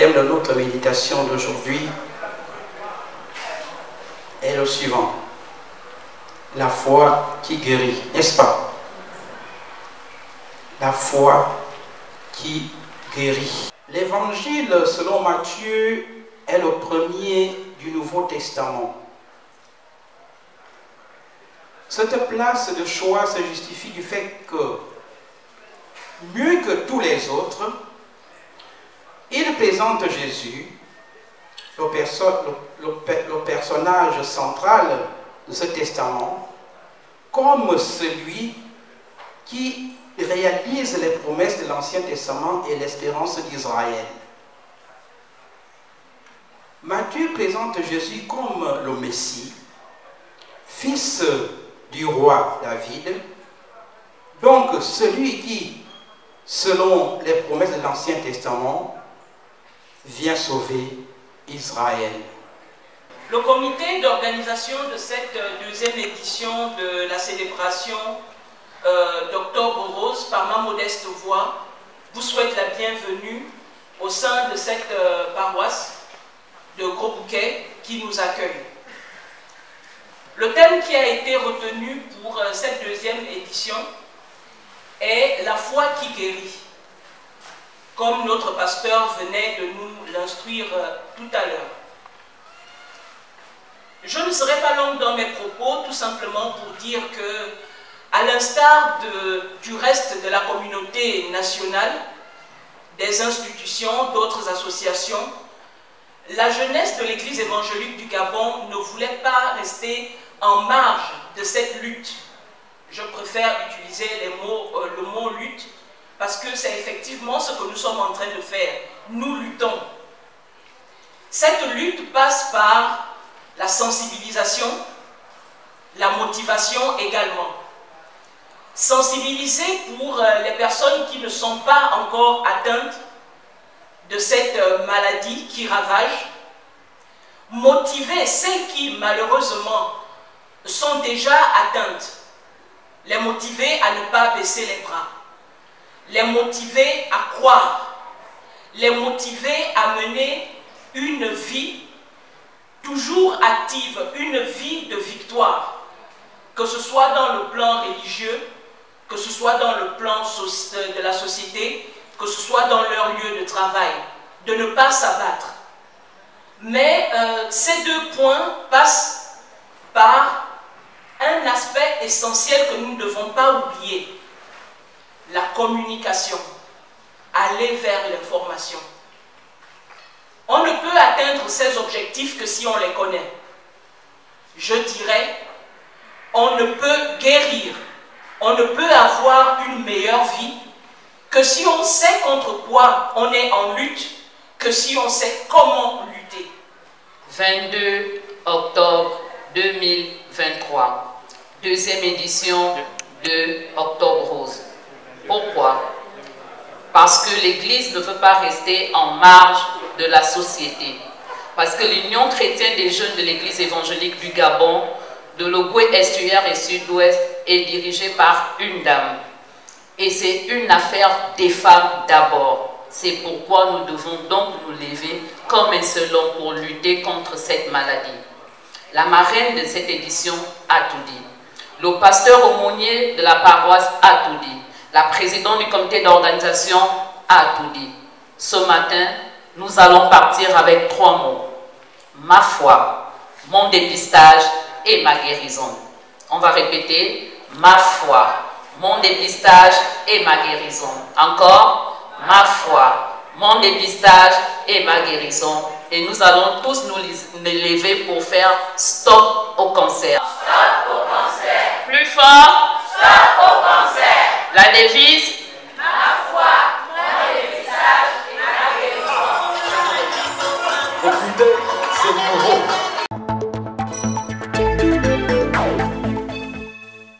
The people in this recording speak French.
thème de notre méditation d'aujourd'hui est le suivant. La foi qui guérit, n'est-ce pas? La foi qui guérit. L'évangile selon Matthieu est le premier du Nouveau Testament. Cette place de choix se justifie du fait que, mieux que tous les autres, il présente Jésus, le personnage central de ce testament, comme celui qui réalise les promesses de l'Ancien Testament et l'espérance d'Israël. Matthieu présente Jésus comme le Messie, fils du roi David, donc celui qui, selon les promesses de l'Ancien Testament, vient sauver Israël. Le comité d'organisation de cette deuxième édition de la célébration d'Octobre Rose, par ma modeste voix, vous souhaite la bienvenue au sein de cette paroisse de Gros-Bouquet qui nous accueille. Le thème qui a été retenu pour cette deuxième édition est la foi qui guérit, comme notre pasteur venait de nous l'instruire tout à l'heure. Je ne serai pas longue dans mes propos, tout simplement pour dire que, à l'instar du reste de la communauté nationale, des institutions, d'autres associations, la jeunesse de l'Église évangélique du Gabon ne voulait pas rester en marge de cette lutte. Je préfère utiliser le mot lutte, parce que c'est effectivement ce que nous sommes en train de faire. Nous luttons. Cette lutte passe par la sensibilisation, la motivation également. Sensibiliser pour les personnes qui ne sont pas encore atteintes de cette maladie qui ravage. Motiver celles qui, malheureusement, sont déjà atteintes. Les motiver à ne pas baisser les bras. Les motiver à croire. Les motiver à mener une vie toujours active, une vie de victoire, que ce soit dans le plan religieux, que ce soit dans le plan de la société, que ce soit dans leur lieu de travail, de ne pas s'abattre. Mais ces deux points passent par un aspect essentiel que nous ne devons pas oublier, la communication, aller vers l'information. On ne peut atteindre ces objectifs que si on les connaît. Je dirais, on ne peut guérir, on ne peut avoir une meilleure vie que si on sait contre quoi on est en lutte, que si on sait comment lutter. 22 octobre 2023, deuxième édition de Octobre Rose. Pourquoi? Parce que l'Église ne veut pas rester en marge de la société. Parce que l'Union chrétienne des jeunes de l'Église évangélique du Gabon, de l'Ogooué estuaire et sud-ouest, est dirigée par une dame. Et c'est une affaire des femmes d'abord. C'est pourquoi nous devons donc nous lever comme un seul homme pour lutter contre cette maladie. La marraine de cette édition a tout dit. Le pasteur aumônier de la paroisse a tout dit. La présidente du comité d'organisation a tout dit. Ce matin, nous allons partir avec 3 mots. Ma foi, mon dépistage et ma guérison. On va répéter. Ma foi, mon dépistage et ma guérison. Encore. Ma foi, mon dépistage et ma guérison. Et nous allons tous nous lever pour faire stop au cancer. Stop au cancer. Plus fort. Stop au cancer. La devise.